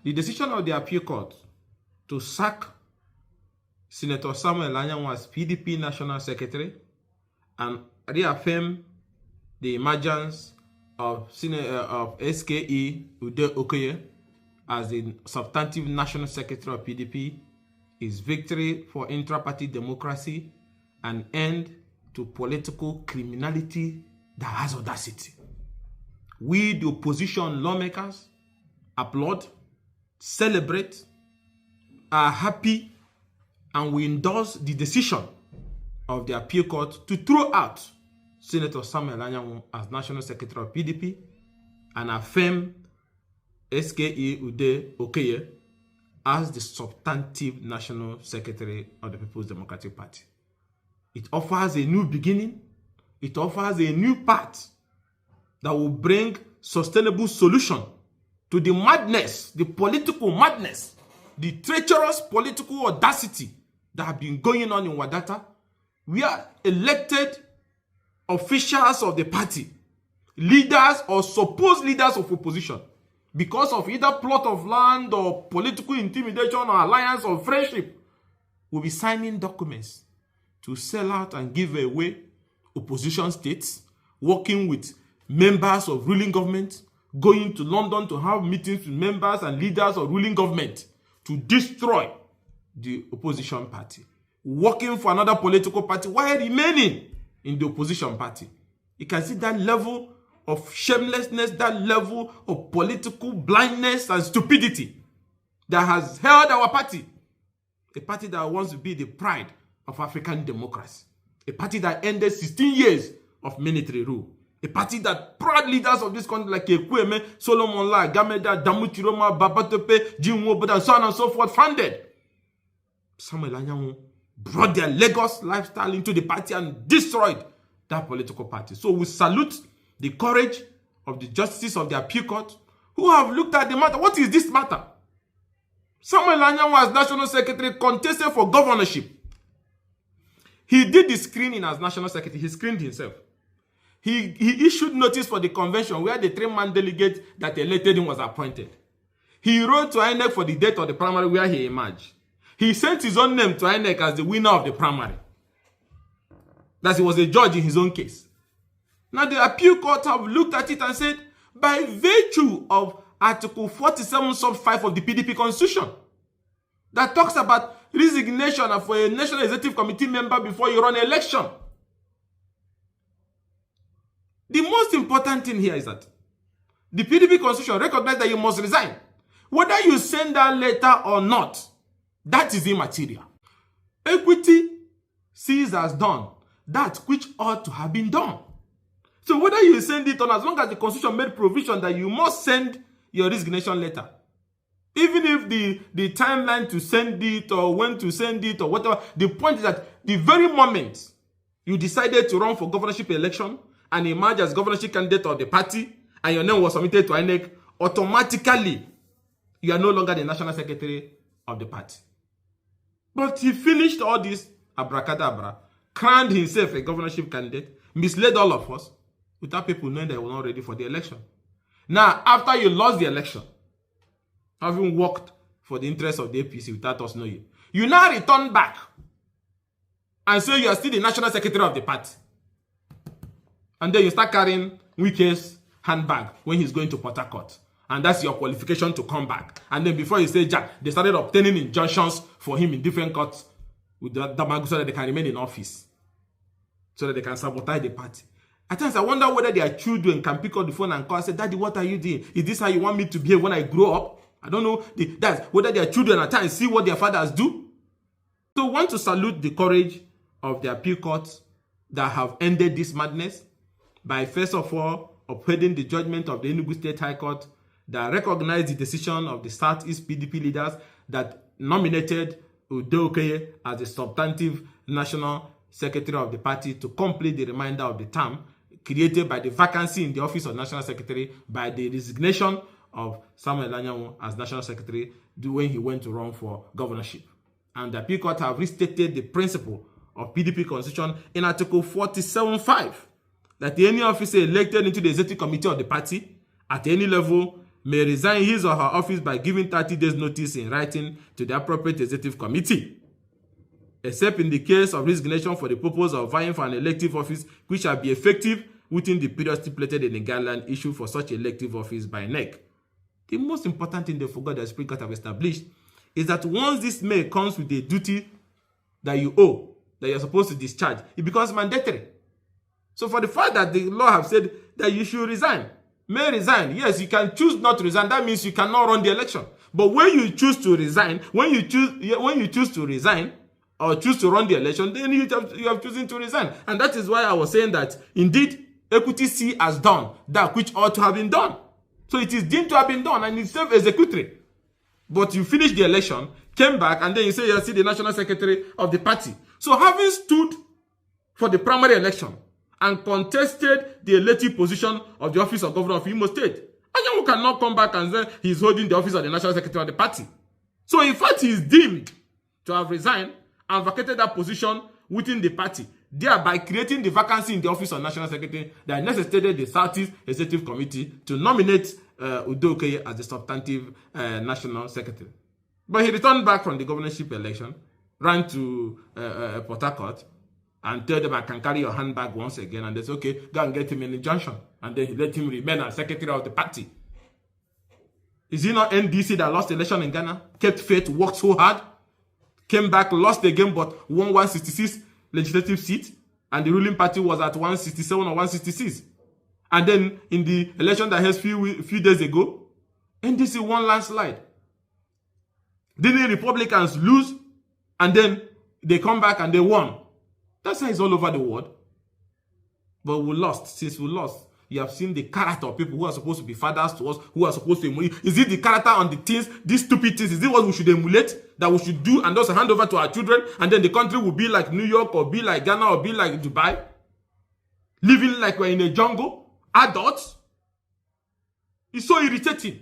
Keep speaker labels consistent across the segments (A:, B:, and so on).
A: the decision of the appeal court to sack Senator Samuel Anyanwu as PDP National Secretary and reaffirm the emergence of Rt.Hon.Ude Okoye as the substantive National Secretary of PDP is victory for intra-party democracy and end to political criminality that has audacity. We, the opposition lawmakers, applaud, celebrate, are happy, and we endorse the decision of the appeal court to throw out Senator Samuel Anyanwu as National Secretary of PDP and affirm Rt.Hon.Ude Okoye as the substantive National Secretary of the People's Democratic Party. It offers a new beginning. It offers a new path that will bring sustainable solution to the madness, the political madness, the treacherous political audacity that have been going on in Wadata. We are elected officials of the party, leaders or supposed leaders of opposition, because of either plot of land or political intimidation or alliance or friendship, will be signing documents to sell out and give away opposition states, working with members of ruling government, going to London to have meetings with members and leaders of ruling government to destroy the opposition party, working for another political party while remaining in the opposition party. You can see that level of shamelessness, that level of political blindness and stupidity that has held our party. A party that wants to be the pride of African democracy. A party that ended 16 years of military rule. A party that proud leaders of this country like Ekweme, Solomon La, Gameda, Damutiroma, Babatope, Jinwobo, and so on and so forth founded. Samuel Anyanwu brought their Lagos lifestyle into the party and destroyed that political party. So we salute the courage of the justices of the appeal court who have looked at the matter. What is this matter? Samuel Anyanwu as National Secretary contested for governorship. He did the screening as National Secretary. He screened himself. He issued notice for the convention where the 3-man delegate that elected him was appointed. He wrote to INEC for the date of the primary where he emerged. He sent his own name to INEC as the winner of the primary. That he was a judge in his own case. Now the appeal court have looked at it and said, by virtue of Article 47 sub 5 of the PDP Constitution, that talks about resignation for a National Executive Committee member before you run an election. The most important thing here is that the PDP Constitution recognizes that you must resign. Whether you send that letter or not, that is immaterial. Equity sees as done that which ought to have been done. So whether you send it or not, as long as the Constitution made provision that you must send your resignation letter, even if the timeline to send it or when to send it or whatever, the point is that the very moment you decided to run for governorship election and emerge as governorship candidate of the party and your name was submitted to INEC, automatically you are no longer the National Secretary of the party. But he finished all this abracadabra, crowned himself a governorship candidate, misled all of us without people knowing they were not ready for the election. Now, after you lost the election, having worked for the interests of the APC without us knowing, you now return back and say you are still the National Secretary of the party. And then you start carrying Wike's handbag when he's going to Port Harcourt. And that's your qualification to come back. And then before you say Jack, they started obtaining injunctions for him in different courts with Damagun so that they can remain in office. So that they can sabotage the party. At times I wonder whether their children can pick up the phone and call and say, Daddy, what are you doing? Is this how you want me to behave when I grow up? I don't know. That's whether their children at times see what their fathers do. So I want to salute the courage of the appeal courts that have ended this madness by first of all upholding the judgment of the Enugu State High Court that recognized the decision of the South East PDP leaders that nominated Ude Okoye as the substantive National Secretary of the party to complete the remainder of the term created by the vacancy in the office of National Secretary by the resignation of Samuel Anyanwu as National Secretary when he went to run for governorship. And the appeal court have restated the principle of PDP Constitution in Article 47.5 that any officer elected into the executive committee of the party at any level may resign his or her office by giving 30 days notice in writing to the appropriate executive committee, except in the case of resignation for the purpose of vying for an elective office, which shall be effective within the period stipulated in the guideline issued for such elective office by NEC. The most important thing they forgot that Supreme Court have established is that once this may comes with a duty that you owe, that you're supposed to discharge, it becomes mandatory. So for the fact that the law have said that you should resign, may resign, yes, you can choose not to resign. That means you cannot run the election. But when you choose to resign, when you choose to resign or choose to run the election, then you have chosen to resign. And that is why I was saying that indeed Equity C has done that which ought to have been done. So it is deemed to have been done and it's self-executory. But you finish the election, came back, and then you say you're still the national secretary of the party. So having stood for the primary election and contested the elective position of the office of governor of Imo State, Anyawu cannot come back and say he's holding the office of the national secretary of the party. So in fact, he is deemed to have resigned and vacated that position within the party, thereby creating the vacancy in the office of national secretary that necessitated the South East Executive Committee to nominate Ude Okoye as the substantive national secretary. But he returned back from the governorship election, ran to Port Harcourt, and told them, I can carry your handbag once again. And they said, okay, go and get him an injunction. And then he let him remain as secretary of the party. Is it not NDC that lost the election in Ghana? Kept faith, worked so hard, came back, lost again, but won 166 legislative seats. And the ruling party was at 167 or 166. And then in the election that held few days ago, NDC won landslide. Didn't Republicans lose? And then they come back and they won. That's how it's all over the world. But we lost. Since we lost, you have seen the character of people who are supposed to be fathers to us, who are supposed to emulate. Is it the character on the things, these stupid things? Is it what we should emulate, that we should do and also hand over to our children, and then the country will be like New York or be like Ghana or be like Dubai? Living like we're in a jungle? Adults? It's so irritating.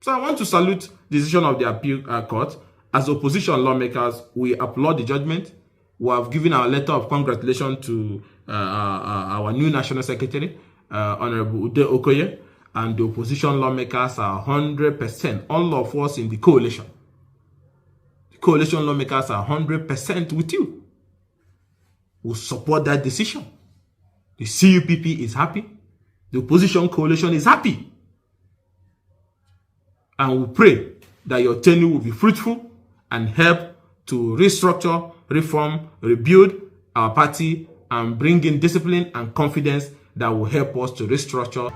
A: So I want to salute the decision of the appeal court. As opposition lawmakers, we applaud the judgment. We have given our letter of congratulations to our new national secretary, Honorable Ude Okoye, and the opposition lawmakers are 100%, all of us in the coalition. The coalition lawmakers are 100% with you. We support that decision. The CUPP is happy. The opposition coalition is happy. And we pray that your tenure will be fruitful and help to restructure, reform, rebuild our party and bring in discipline and confidence that will help us to restructure